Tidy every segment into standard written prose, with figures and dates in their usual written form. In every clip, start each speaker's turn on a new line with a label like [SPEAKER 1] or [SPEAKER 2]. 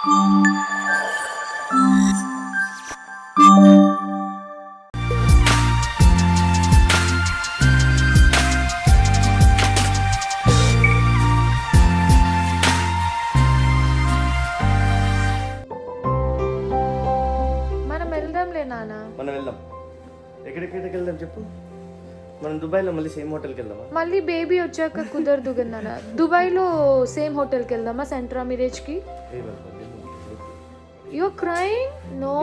[SPEAKER 1] మనం వెళ్దాం. ఎక్కడికి వెళ్దాం చెప్పు. మనం దుబాయ్లో మళ్ళీ సేమ్ హోటల్కి వెళ్దామా?
[SPEAKER 2] మళ్ళీ బేబీ వచ్చాక కుదరదు కదా. దుబాయ్లో సేమ్ హోటల్కి వెళ్దామా సెంట్రా మిరేజ్కి? You are crying? నో.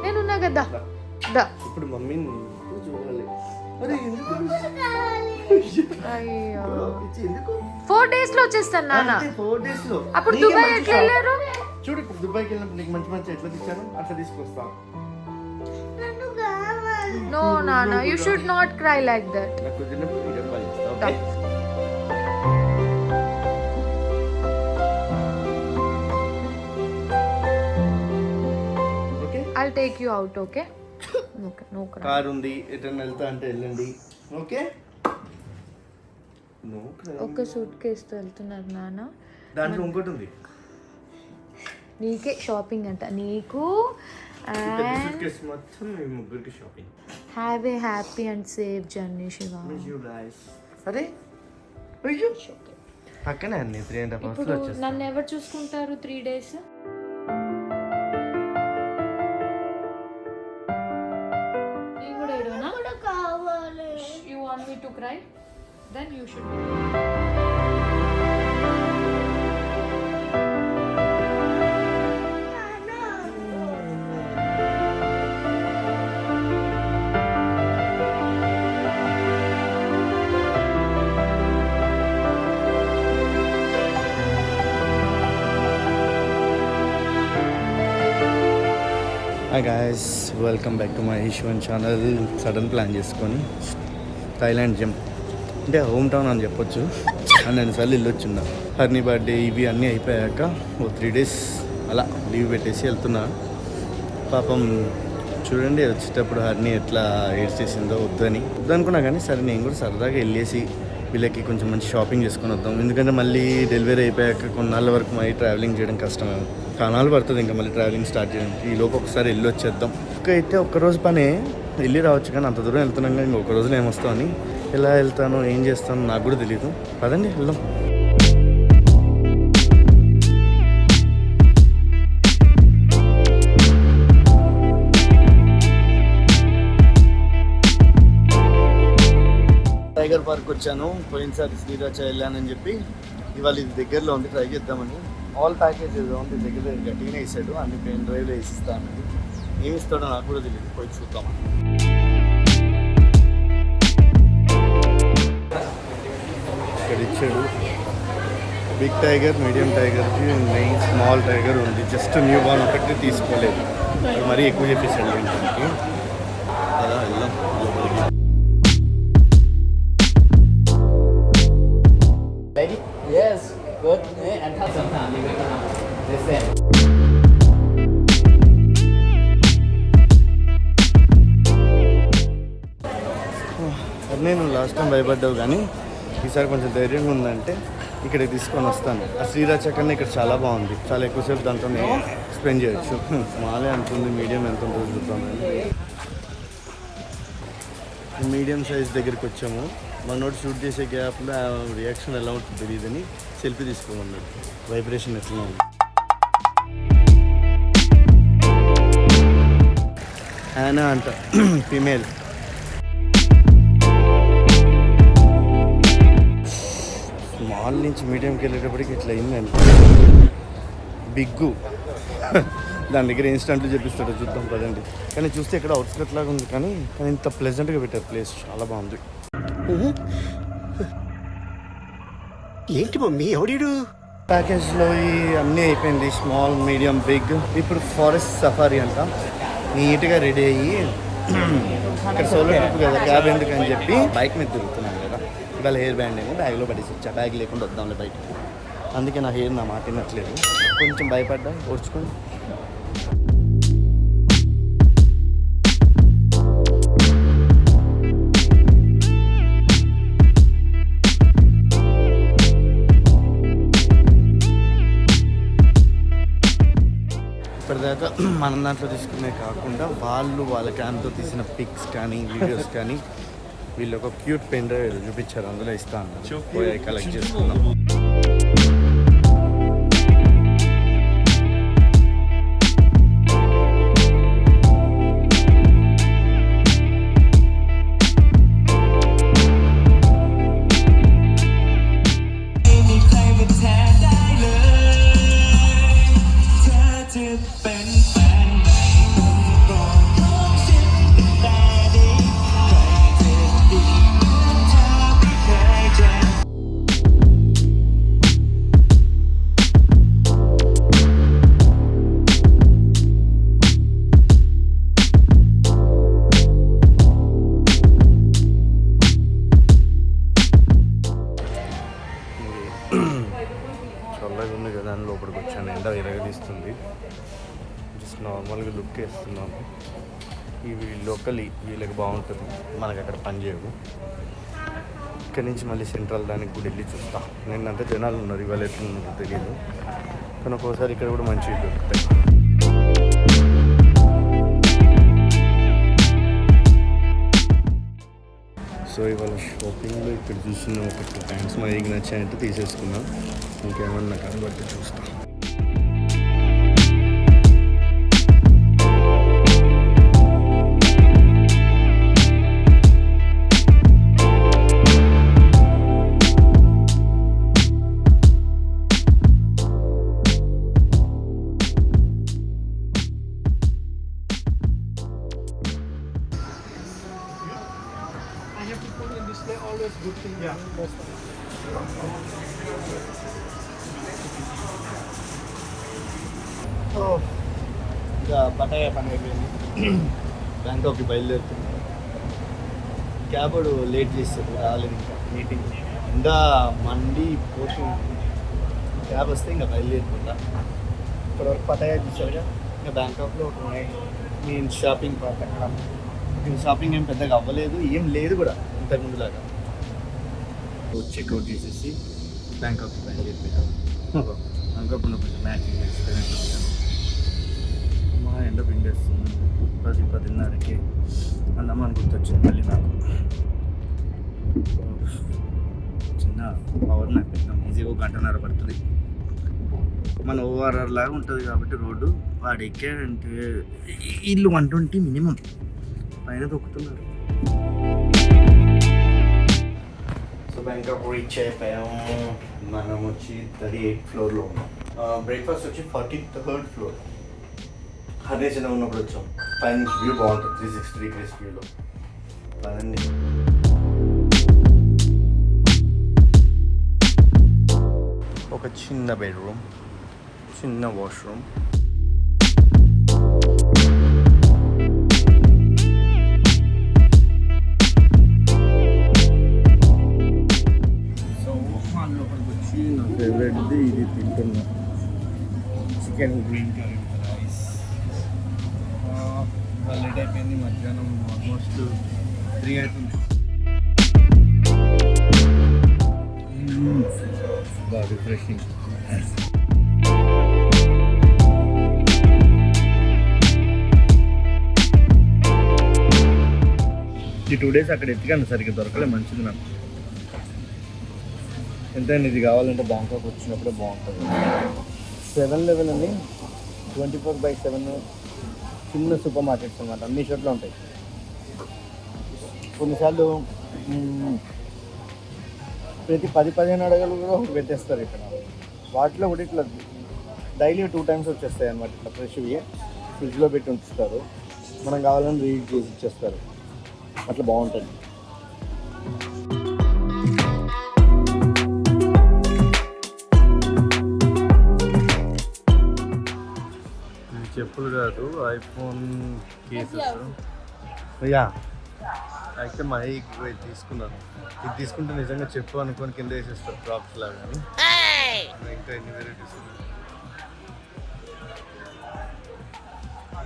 [SPEAKER 2] నేనున్నా కదా.
[SPEAKER 1] ఇప్పుడు మమ్మీని చూడాలి.
[SPEAKER 2] అయ్యో 4 days లో వచ్చేస్తాను నాన్న.
[SPEAKER 1] 4 days లో
[SPEAKER 2] అప్పుడు దుబాయ్ ఎట్లా వెళ్ళారు?
[SPEAKER 1] చూడు ఇప్పుడు దుబాయ్కి వెళ్ళినప్పుడు నీకు మంచి మంచి ఎట్లా తెచ్చాను అట్లా తీసుకొస్తా.
[SPEAKER 2] నో నాన్న, you should not cry like that.
[SPEAKER 1] నాకు చిన్నప్పుడు వీడియో కాల్ చేస్తా. Okay
[SPEAKER 2] I'll take you out, okay? No cry.
[SPEAKER 1] Car ఉంది, ఎటన్నా వెళ్తా అంటే వెళ్ళండి. Okay no cry.
[SPEAKER 2] ఒక సూట్ కేసుతో వెళ్తున్నారు నాన్న.
[SPEAKER 1] దాంట్లో ఇంకోటి ఉంది.
[SPEAKER 2] నీకే షాపింగ్ అంట, నీకు.
[SPEAKER 1] సూట్ కేసు మొత్తం మీ ముగ్గురికి shopping.
[SPEAKER 2] Have a happy and safe journey Shiva.
[SPEAKER 1] అరే అయ్యో పక్కనే అన్ని 3.5 hours
[SPEAKER 2] ఇప్పుడు నన్ను ఎవరు చూసుకుంటారు 3 days? నేను కూడా ఏడవనా? You want me to cry? Then you should.
[SPEAKER 1] Hi guys, welcome back to my Eshwan channel. Sudden plan చేసుకొని థాయిలాండ్ జంప్ అంటే హోమ్ టౌన్ అని చెప్పొచ్చు. అండ్ నేను సార్లు వెళ్ళొచ్చున్నా. హర్నీ బర్త్డే ఇవి అన్నీ అయిపోయాక 3 days అలా లీవ్ పెట్టేసి వెళ్తున్నా. పాపం చూడండి వచ్చేటప్పుడు హర్నీ ఎట్లా ఏడ్చేసిందో వద్దనుకున్నా కానీ సరే నేను కూడా సరదాగా వెళ్ళేసి వీళ్ళకి కొంచెం మంచి షాపింగ్ చేసుకొని వద్దాం. ఎందుకంటే మళ్ళీ డెలివరీ అయిపోయాక కొన్నాళ్ళ వరకు మళ్ళీ ట్రావెలింగ్ చేయడం కష్టమే. కానాలు పడుతుంది ఇంకా మళ్ళీ ట్రావెలింగ్ స్టార్ట్ చేయడానికి. ఈ లోపు ఒకసారి వెళ్ళి వచ్చేద్దాం. అయితే ఒక్కరోజు పనే వెళ్ళి రావచ్చు కానీ అంత దూరం వెళ్తున్నాం కానీ ఇంకొక రోజులో ఏమొస్తామని, ఎలా వెళ్తాను ఏం చేస్తాను నాకు కూడా తెలీదు. పదండి వెళ్దాం. టైగర్ పార్క్ వచ్చాను. పోయినసారి శ్రీరాచ వెళ్ళానని చెప్పి ఇవాళ ఇది దగ్గరలో ఉంది, ట్రై చేద్దామని. ఆల్ ప్యాకేజెస్ ఉంది దగ్గర గట్టిగానే వేసాడు. అన్ని పెయిన్ డ్రైవ్లో వేసిస్తాను. ఏమి ఇస్తాడో నాకు కూడా తెలియదు, పోయి చూద్దాం. ఇక్కడ ఇచ్చాడు బిగ్ టైగర్, మీడియం టైగర్కి మెయిన్ స్మాల్ టైగర్ ఉంది. జస్ట్ న్యూ బార్న్ ఒకటి తీసుకోలేదు, మరీ ఎక్కువ చెప్పేసాడు ఏంటంటే. అలా వెళ్దాం లోపలికి.
[SPEAKER 3] Ready? Yes. Good. And touch sometimes. You will have the same.
[SPEAKER 1] నేను లాస్ట్ టైం భయపడ్డావు కానీ ఈసారి కొంచెం ధైర్యంగా ఉందంటే ఇక్కడికి తీసుకొని వస్తాను. ఆ శ్రీరాచ కన్నా ఇక్కడ చాలా బాగుంది. చాలా ఎక్కువసేపు దాంట్లో స్పెండ్ చేయొచ్చు. స్మాలే అంటుంది, మీడియం ఎంత ఉంటుందో చూద్దాం. మీడియం సైజ్ దగ్గరికి వచ్చాము. మనోడు షూట్ చేసే గ్యాప్లో రియాక్షన్ ఎలా ఉంటుందో తెలియదని సెల్ఫీ తీసుకోమన్నాడు. వైబ్రేషన్ ఎట్లా ఉంది. యానా అంట, ఫీమేల్. స్మాల్ నుంచి మీడియంకి వెళ్ళేటప్పటికి ఇట్లా అయిందండి. బిగ్గు దాని దగ్గర ఇన్స్టెంట్లు చెప్పిస్తాడు, చూద్దాం పదండి. కానీ చూస్తే ఇక్కడ అవుట్స్కట్ లాగా ఉంది కానీ ఇంత ప్లెజెంట్గా పెట్టారు. ప్లేస్ చాలా బాగుంది.
[SPEAKER 4] ఏంటి మమ్మీ ఎవడీడు?
[SPEAKER 1] ప్యాకేజ్లో ఈ అన్నీ అయిపోయింది, స్మాల్ మీడియం బిగ్. ఇప్పుడు ఫారెస్ట్ సఫారీ అంట. నీట్గా రెడీ అయ్యి ఇక్కడ సోలో ట్రిప్ కదా, క్యాబ్ ఎందుకు అని చెప్పి బైక్ మీద తిరుగుతున్నాను కదా. ఇవాళ హెయిర్ బ్యాండ్ ఏమో బ్యాగ్లో పడేసి వచ్చా. బ్యాగ్ లేకుండా వద్దాంలే బయటకి. అందుకే నా హెయిర్ నా మాట వినట్లేదు. కొంచెం భయపడ్డా, ఓడ్చుకొని. మన దాంట్లో తీసుకునే కాకుండా వాళ్ళు వాళ్ళ క్యామ్తో తీసిన పిక్స్ కానీ వీడియోస్ కానీ వీళ్ళు ఒక క్యూట్ పెన్ డ్రైవ్ చూపించారు, అందులో ఇస్తా అన్నారు. పోయి కలెక్ట్ చేసుకున్నాం. చల్లగా ఉంది కదా అని లోపలికి వచ్చాను. ఎండ విరగదీస్తుంది. జస్ట్ నార్మల్గా లుక్ వేస్తున్నాను. ఇవి లోకల్ వీళ్ళకి బాగుంటుంది, మనకి అక్కడ పని చేయవు. ఇక్కడి నుంచి మళ్ళీ సెంట్రల్ దానికి కూడా వెళ్ళి చూస్తా. నిన్నంతా జనాలు ఉన్నారు, ఇవాళ ఎట్లున్నారో తెలియదు, కానీ ఒక్కోసారి ఇక్కడ కూడా మంచివి దొరుకుతాయి. సో ఇవాళ షాపింగ్లో ఇక్కడ చూసిన ఒక 2 ప్యాంట్స్ మా దగ్గర నచ్చాయంటే తీసేసుకున్నాం. ఇంకేమన్నా కనబట్టి చూస్తాం. ఇంకా పటాయా పని అయిపోయింది. బ్యాంకాక్కి బయలుదేరుతుంది. క్యాబ్ లేట్ చేస్తారు, రాలేదు ఇంకా మీటింగ్. ఇంకా మండి పోతుంది. క్యాబ్ వస్తే ఇంకా బయలుదేరుతుందా. ఇప్పటివరకు పటాయా చూసారుగా. ఇంకా బ్యాంకాక్లో ఒక నేను షాపింగ్ పార్ట్ అక్కడ. ఇంకా షాపింగ్ ఏం పెద్దగా అవ్వలేదు, ఏం లేదు కూడా ఇంతకుముందులాగా. చెక్అవుట్ చేసేసి బ్యాంకాక్కి బయలుదేరిపోయాను. బ్యాంకాక్లో కొంచెం మ్యాచింగ్ చేస్తే మా ఎండ పిండేస్తుంది. 10-10:30కి అందామని గుర్తొచ్చింది మళ్ళీ నాకు. చిన్న పవర్ నాకు పెట్టినాం. ఈజీగా 1 గంటన్నర పడుతుంది. మన ఓఆర్ఆర్ లాగా ఉంటుంది కాబట్టి రోడ్డు. వాడు ఎక్కాడంటే ఇల్లు 120 మినిమం పైన తొక్కుతున్నారు. సో బ్యాంకాక్ రీచ్ అయిపోయాము. మనం వచ్చి 38th ఫ్లోర్లో ఉన్నాం. బ్రేక్ఫాస్ట్ వచ్చి 43rd ఫ్లోర్. అదే చిన్న ఉన్నప్పుడు వచ్చాం. పైన వ్యూ బాగుంటుంది, 360 degrees వ్యూలో. పదండి. ఒక చిన్న బెడ్రూమ్, చిన్న వాష్రూమ్. సో లోపలికి వచ్చి నా ఫేవరెట్ది ఇది తింటున్నా, chicken green curry rice. Late అయిపోయింది, మధ్యాహ్నం ఆల్మోస్ట్ 3 అవుతుంది. బాగా రిఫ్రెషింగ్. ఈ 2 days అక్కడ ఎత్తికాను, సరిగ్గా దొరకలే. మంచిది నాకు. ఎంతైనా ఇది కావాలంటే బ్యాంకాక్ వచ్చినప్పుడే బాగుంటుంది. 7-Eleven అని 24/7 చిన్న సూపర్ మార్కెట్స్ అన్నమాట. అన్ని షాప్లో ఉంటాయి. కొన్నిసార్లు ప్రతి 10-15 అడుగులు కూడా ఒకటి పెట్టేస్తారు ఇక్కడ. వాటిలో ఒకటి ఇట్లా డైలీ 2 times వచ్చేస్తాయి అన్నమాట. ఇట్లా ఫ్రెష్వి ఫ్రిడ్జ్లో పెట్టి ఉంచుతారు. మనం కావాలని రీడ్ చేసి ఇచ్చేస్తారు. అట్లా బాగుంటుంది. చెప్పులు కాదు, ఐఫోన్ కేసెస్. యా, అయితే మా అయ్యి తీసుకున్నాను. ఇది తీసుకుంటే నిజంగా చెప్పు అనుకొని కింద వేసేస్తారు డ్రాప్స్ లాగా. ఇంకా ఎన్ని వెరైటీస్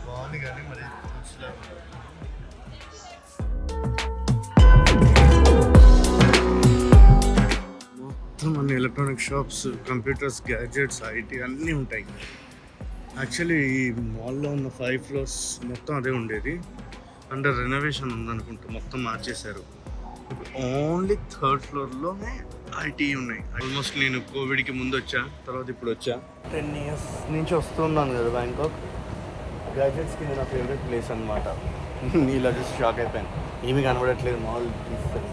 [SPEAKER 1] బాగుంది కానీ మరి మొత్తం అన్ని electronic shops, computers, gadgets, IT అన్నీ ఉంటాయి. యాక్చువల్లీ ఈ మాల్లో ఉన్న 5 floors మొత్తం అదే ఉండేది. అండర్ రెనోవేషన్ ఉందనుకుంటా, మొత్తం మార్చేశారు. ఓన్లీ 3rd floorలోనే ఐటీ ఉన్నాయి. ఆల్మోస్ట్ నేను కోవిడ్కి ముందు వచ్చా, తర్వాత ఇప్పుడు వచ్చా. 10 years నుంచి వస్తున్నాను కదా బ్యాంకాక్. గ్యాజెట్స్కి నా ఫేవరెట్ ప్లేస్ అనమాట. నీలా చూసి షాక్ అయిపోయాను, ఏమీ కనబడట్లేదు మాల్ తీసుకొని.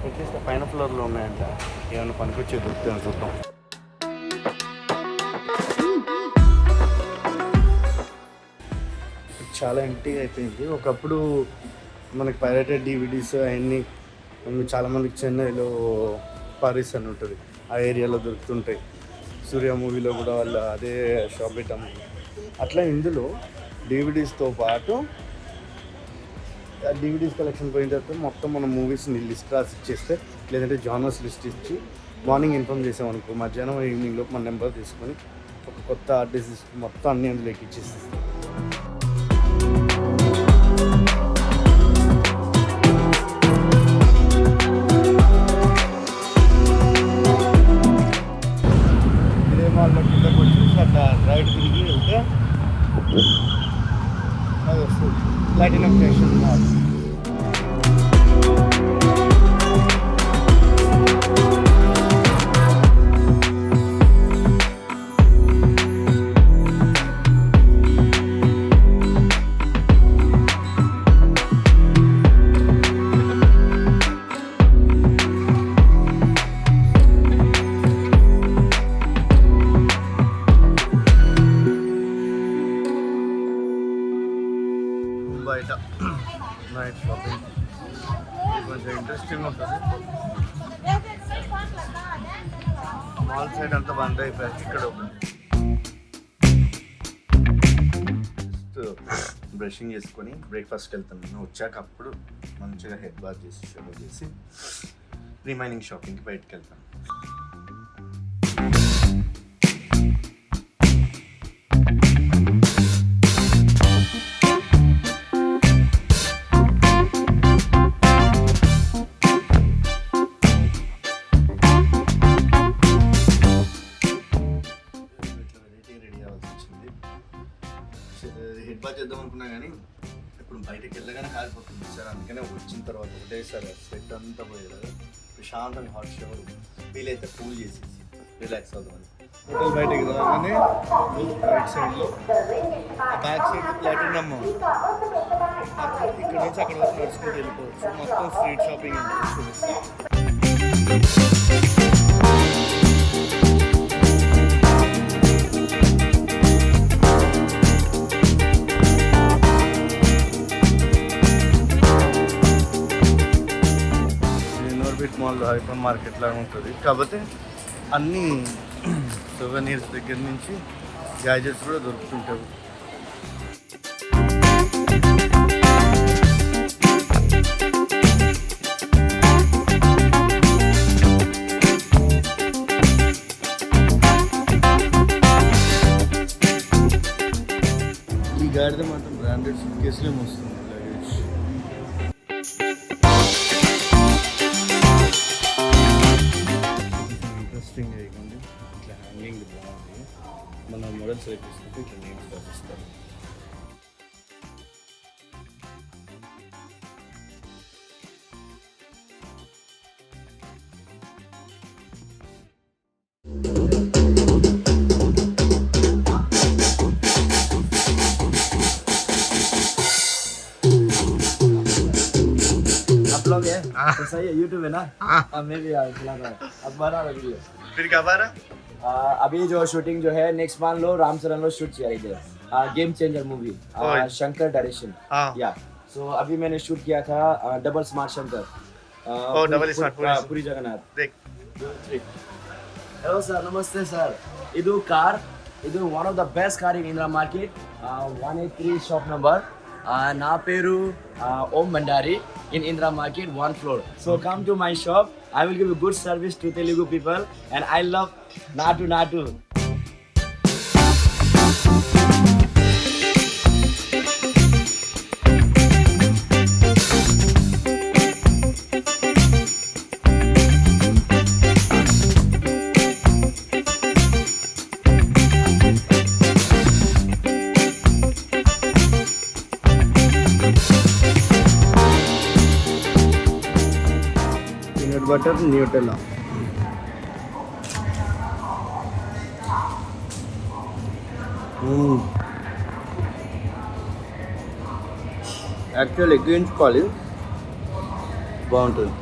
[SPEAKER 1] అట్లీస్ట్ పైన ఫ్లోర్లో ఉన్నాయంట, ఏమైనా పనికొచ్చేది దొరుకుతాయని చూద్దాం. చాలా ఎంటీగా అయిపోయింది. ఒకప్పుడు మనకి పైరేటెడ్ డివిడీస్ అవన్నీ చాలామందికి చెన్నైలో పారిస్ అని ఉంటుంది, ఆ ఏరియాలో దొరుకుతుంటాయి. సూర్య మూవీలో కూడా వాళ్ళు అదే షాప్ పెట్టాము. అట్లా ఇందులో డివిడీస్తో పాటు డివిడీస్ కలెక్షన్ పోయిన తర్వాత మొత్తం మన మూవీస్ని లిస్ట్ రాసి ఇచ్చేస్తే, లేదంటే జానర్స్ లిస్ట్ ఇచ్చి మార్నింగ్ ఇన్ఫామ్ చేసామనుకో, మధ్యాహ్నం ఈవినింగ్ లోపు మన నెంబర్ తీసుకొని ఒక కొత్త ఆర్టిస్ట్ మొత్తం అన్ని అందులోకి ఇచ్చేస్తాం. ఇదే మాల్లో కిందకు వచ్చేసి అట్లా రైట్ తిరిగి వెళ్తే అది వస్తుంది ప్లాటినం జంక్షన్ మాల్. బయట నైట్ షాపింగ్ కొంచెం ఇంట్రెస్టింగ్ ఉంటుంది. మాల్ సైడ్ అంతా బంద్ అయిపోయారు. ఇక్కడ జస్ట్ బ్రషింగ్ చేసుకొని బ్రేక్ఫాస్ట్కి వెళ్తాను. నేను వచ్చాక అప్పుడు మంచిగా హెడ్ బాత్ చేసి షవర్ చేసి రిమైనింగ్ షాపింగ్కి బయటకు వెళ్తాను. హెడ్ బాత్ చేద్దాం అనుకున్నా కానీ ఇప్పుడు బయటకు వెళ్ళగానే కాలిపోతుంది సార్. అందుకనే వచ్చిన తర్వాత ఒకటేసారి స్వెట్ అంతా పోయేది కదా, ప్రశాంతంగా హాట్ షవర్ వీలైతే కూల్ చేసేసి రిలాక్స్ అవుదామని. హోటల్ బయటకి రాగానే రైట్ సైడ్లో బ్యాక్ సైడ్ ప్లాటినం మాల్, ఇక్కడ నుంచి అక్కడ వరకు నడుచుకుంటూ వెళ్ళిపోవచ్చు. మొత్తం స్ట్రీట్ షాపింగ్ చూపిస్తాం. మాల్ హైపర్ మార్కెట్ లాగా ఉంటుంది, కాకపోతే అన్నీ సోవెనీర్స్ దగ్గర నుంచి గ్యాజెట్స్ కూడా దొరుకుతుంటాయి. ఈ గాడిద మాత్రం బ్రాండెడ్ సూట్ కేసులే వస్తుంది లగేజ్. ఇంట్రెస్టింగ్ అయ్యింది. ఇట్లా హ్యాంగింగ్ బాగుంది. మన మోడల్ సెలెక్ట్ చేసుకుంటే ఇట్లా నేమ్స్ రాసిస్తారు.
[SPEAKER 3] ब्लॉग है तो सही है, यूट्यूब है ना। मैं भी चला रहा हूँ, अब बना रहा वीडियो।
[SPEAKER 1] फिर क्या बारा
[SPEAKER 3] अभी जो शूटिंग जो है नेक्स्ट मान लो राम चरण लो शूट किया इधर, game changer movie, Shankar direction. या सो अभी मैंने शूट किया था double smart Shankar,
[SPEAKER 1] double smart
[SPEAKER 3] पूरी जगन्नाथ।
[SPEAKER 1] देख
[SPEAKER 3] 2 3 हेलो सर, नमस्ते सर. ಇದು ಕಾರ್, ಇದು one of the best car in Indra market, 183 shop number. నా పేరు ఓం Bhandari in Indra market 1 floor. So come to my shop, I will give you good service to Telugu people and I love Natu.
[SPEAKER 1] Butter Nutella. Actual egg వేయించుకోవాలి, బాగుంటుంది.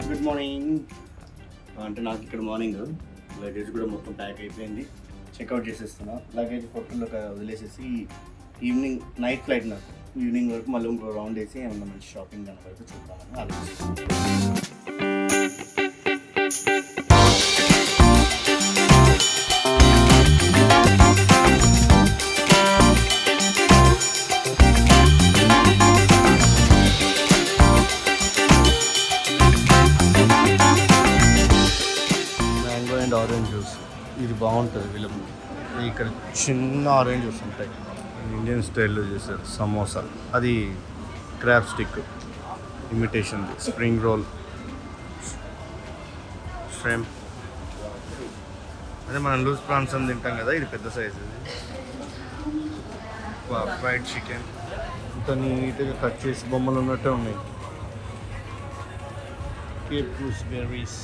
[SPEAKER 1] Good morning. అంటే నాకు ఇక్కడ morning luggage కూడా మొత్తం pack అయిపోయింది. Checkout చేసేస్తున్నా. Luggage హోటల్లో వదిలేసేసి evening night flight నాకు. ఈవినింగ్ వరకు మళ్ళీ ఇంకో రౌండ్ వేసి ఏమన్నా మంచి షాపింగ్ కనుక అయితే చూద్దామని ఆలోచిస్తున్నాను. మ్యాంగో అండ్ ఆరెంజ్ జ్యూస్ ఇది బాగుంటుంది. వీళ్ళ ఇక్కడ చిన్న ఆరెంజ్ జ్యూస్ ఉంటాయి, ఇండియన్ స్టైల్లో చేశారు. సమోసా, అది crab stick imitation, spring roll, shrimp, అదే మనం లూజ్ ప్రాన్స్ అని తింటాం కదా, ఇది పెద్ద సైజ్. ఇది ఫ్రైడ్ చికెన్ ఇంత నీట్గా కట్ చేసి బొమ్మలు ఉన్నట్టే ఉన్నాయి. Cape goose berries.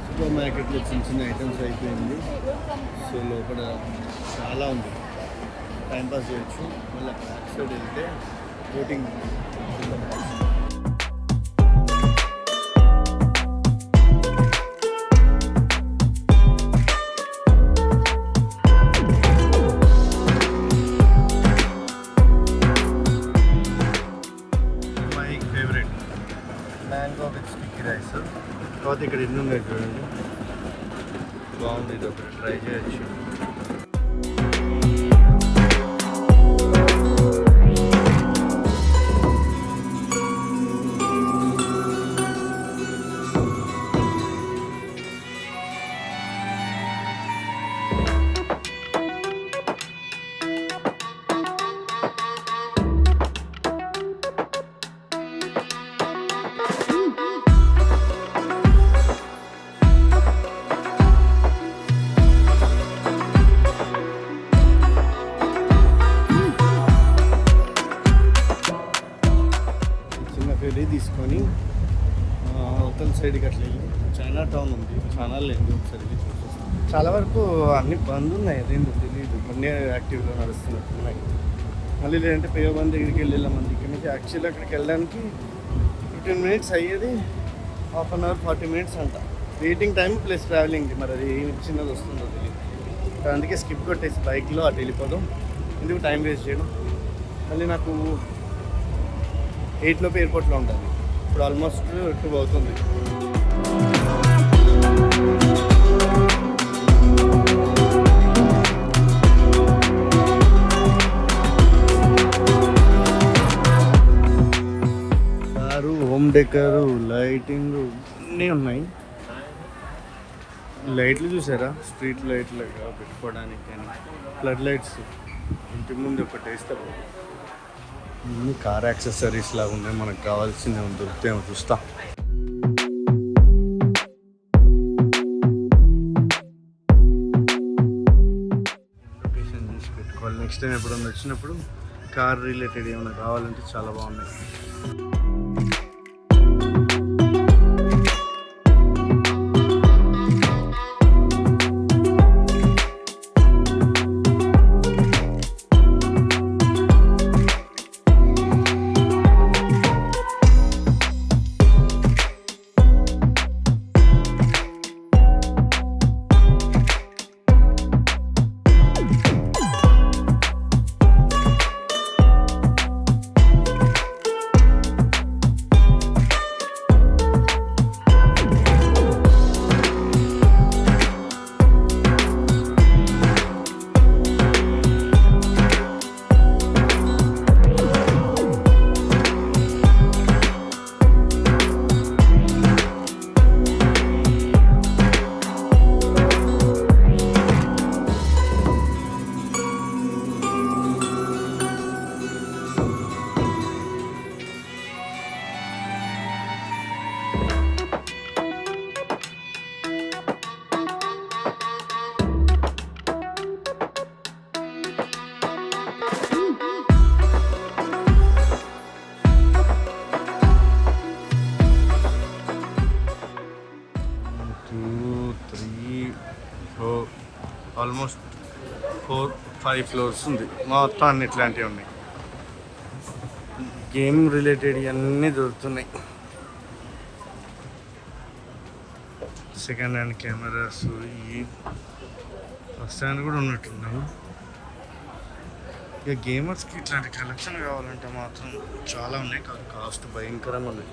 [SPEAKER 1] సూపర్ మార్కెట్లో చిన్న చిన్న ఐటమ్స్ అయిపోయింది. సో లోపల చాలా ఉంది, టైంపాస్ చేయొచ్చు. మళ్ళీ బ్యాక్ సైడ్ వెళ్తే boating. My favourite mango with sticky rice. తర్వాత ఇక్కడ ఎన్ని ఉన్నాయి చూడండి, బాగుంది. ఇది ఒకటి ట్రై చేయొచ్చు. ఫెరీ తీసుకొని అవతల సైడ్కి అట్లా వెళ్ళి చైనా టౌన్ ఉంది, చాలా లేదు ఒకసారి చూసేస్తాం. చాలా వరకు అన్ని బంద్ ఉన్నాయి, అదేంటో తెలియదు. కొన్ని యాక్టివ్గా నడుస్తున్నట్టు ఉన్నాయి. మళ్ళీ లేదంటే పేయబంద్ దగ్గరికి వెళ్ళామంది. ఇక్కడ నుంచి యాక్చువల్లీ అక్కడికి వెళ్ళడానికి 15 minutes అయ్యేది, 1/2 hour 40 minutes అంట. వెయిటింగ్ టైం ప్లస్ ట్రావెలింగ్కి. మరి అది చిన్నది వస్తుందో తెలియదు. అందుకే స్కిప్ కొట్టేసి బైక్లో అటు వెళ్ళిపోదాం, ఎందుకు టైం వేస్ట్ చేయడం. మళ్ళీ నాకు 8 లోపు ఎయిర్పోర్ట్లో ఉంటుంది. ఇప్పుడు ఆల్మోస్ట్ 2 అవుతుంది. కారు, హోమ్ డెకరు, లైటింగ్ అన్నీ ఉన్నాయి. లైట్లు చూసారా, స్ట్రీట్ లైట్లుగా పెట్టుకోవడానికి కానీ, ఫ్లడ్ లైట్స్ ఇంటి ముందు ఒకటి వేస్తారు. అన్ని కార్ యాక్సెసరీస్ లాగా ఉన్నాయి, మనకు కావాల్సిందే దొరుకుతాయేమో చూస్తా. లొకేషన్ చూసి పెట్టుకోవాలి. నెక్స్ట్ టైం ఎప్పుడన్నా వచ్చినప్పుడు కార్ రిలేటెడ్ ఏమైనా కావాలంటే చాలా బాగున్నాయి. ఆల్మోస్ట్ 4-5 ఫ్లోర్స్ ఉంది. మొత్తం అన్ని ఇట్లాంటివి ఉన్నాయి. గేమ్ రిలేటెడ్ అన్నీ దొరుకుతున్నాయి. సెకండ్ హ్యాండ్ కెమెరాస్, ఈ ఫస్ట్ హ్యాండ్ కూడా ఉన్నట్టున్నాయి. ఇక గేమర్స్కి ఇట్లాంటి కలెక్షన్ కావాలంటే మాత్రం చాలా ఉన్నాయి. కాస్ట్ భయంకరంగా ఉన్నాయి.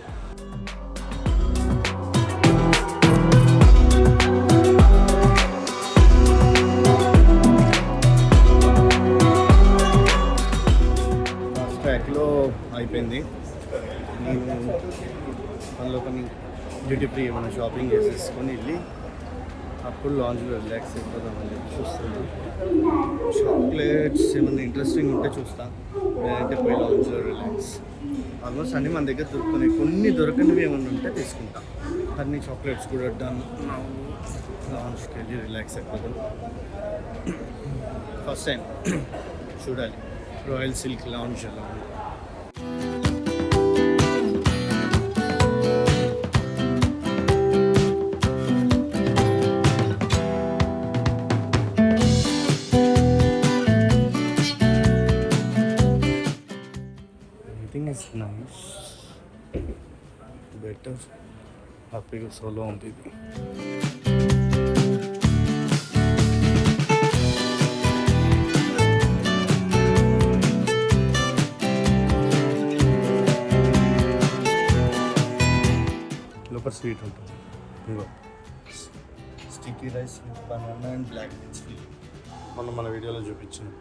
[SPEAKER 1] ఫస్ట్ ట్రాక్లో అయిపోయింది. నేను అందులో కొన్ని డ్యూటీ ఫ్రీ ఏమైనా షాపింగ్ చేసేసుకొని వెళ్ళి అప్పుడు లాంచ్లో రిలాక్స్ అయిపోదామని చెప్పి చూస్తున్నాను. చాక్లెట్స్ ఏమైనా ఇంట్రెస్టింగ్ ఉంటే చూస్తా, లేదంటే పోయి లాంచ్లో రిలాక్స్. ఆల్మోస్ట్ అన్నీ మన దగ్గర దొరుకుతున్నాయి. కొన్ని దొరకనివి ఏమైనా ఉంటే తీసుకుంటాం. అన్ని చాక్లెట్స్ కూడా డన్. లాంచ్కి వెళ్ళి రిలాక్స్ అయిపోతాం. ఫస్ట్ టైం చూడాలి రాయల్ సిల్క్ లాంచ్ ఎలా ఉంది. Everything is nice, better, హ్యాపీగా సోలో ఉంది ఇది. లోపల స్వీట్ ఉంటుంది. Sticky rice with banana and black beans free. మన వీడియోలో చూపించాను.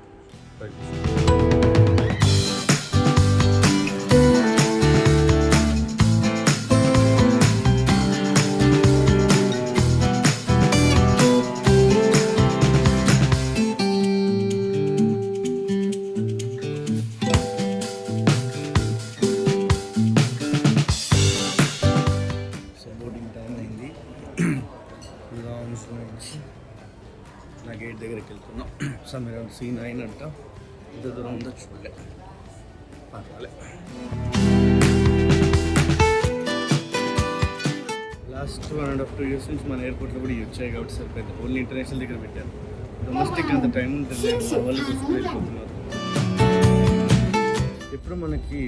[SPEAKER 1] నా గేట్ దగ్గరికి వెళ్తున్నాం. సమయం C9 అంట. ఇంత దూరం ఉందో చూడలే. పర్వాలే. లాస్ట్ 1.5-2 years నుంచి మన ఎయిర్పోర్ట్లో కూడా వచ్చాయి కాబట్టి సరిపోయింది. ఓన్లీ ఇంటర్నేషనల్ దగ్గర పెట్టారు. డొమెస్టిక్ అంత టైం ఉంటుంది. వాళ్ళు చూసుకుని వెళ్ళిపోతున్నారు. ఇప్పుడు మనకి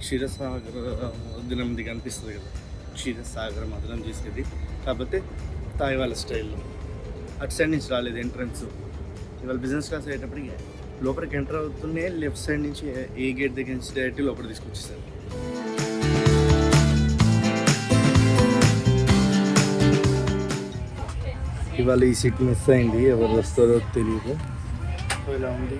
[SPEAKER 1] క్షీరసాగర మధునంది కనిపిస్తుంది కదా, క్షీరసాగర మధునం చేసేది. కాకపోతే తాయి వాళ్ళ స్టైల్లో అటు సైడ్ నుంచి రాలేదు ఎంట్రన్స్. ఇవాళ బిజినెస్ క్లాస్ అయ్యేటప్పటికి లోపలికి ఎంటర్ అవుతూనే లెఫ్ట్ సైడ్ నుంచి ఏ గేట్ దగ్గర నుంచి డైరెక్ట్ లోపల తీసుకొచ్చేసారు. ఇవాళ ఈ సీట్ మిస్ అయింది. ఎవరు వస్తారో తెలియదు. ఇలా ఉంది.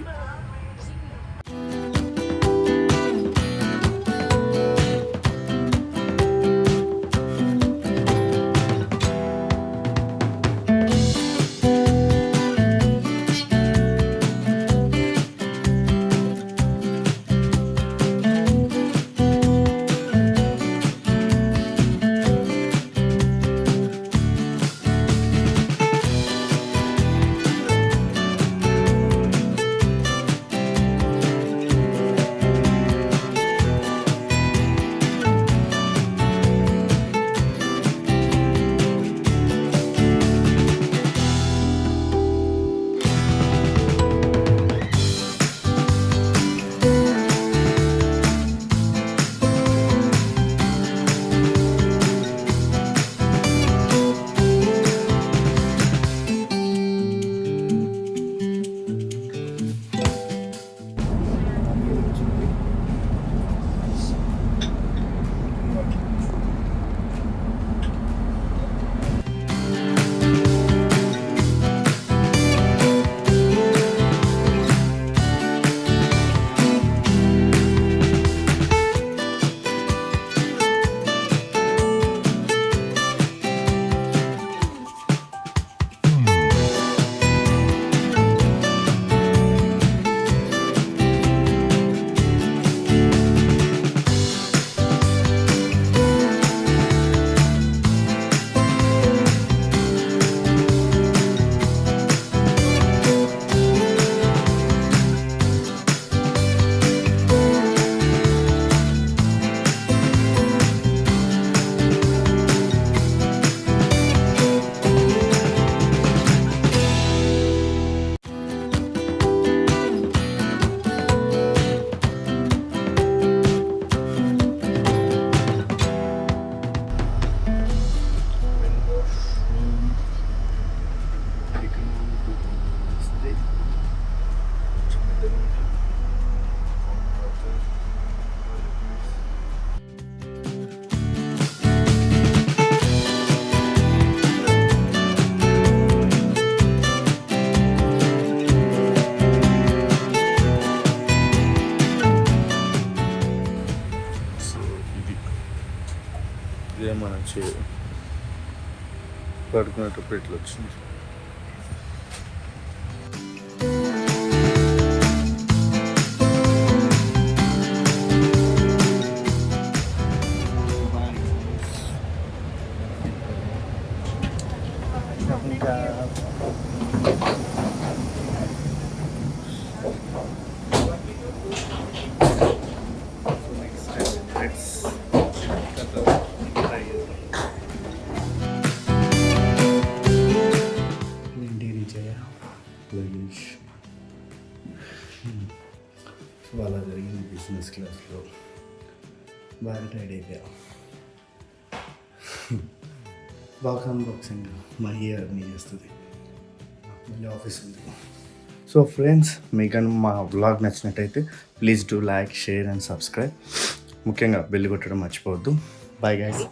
[SPEAKER 1] మంచి పడుకునేటప్పుడు ఇట్లా వచ్చింది. సో అలా జరిగింది బిజినెస్ క్లాస్లో. బాగా టైడ్ అయిపోయా. బాక్స్ అన్బాక్సింగ్ మా ఇయర్ని చేస్తుంది, మళ్ళీ ఆఫీస్ ఉంది. సో ఫ్రెండ్స్, మీకు కానీ మా వ్లాగ్ నచ్చినట్టయితే please do like, share and subscribe. ముఖ్యంగా బెల్ కొట్టడం మర్చిపోవద్దు. Bye guys.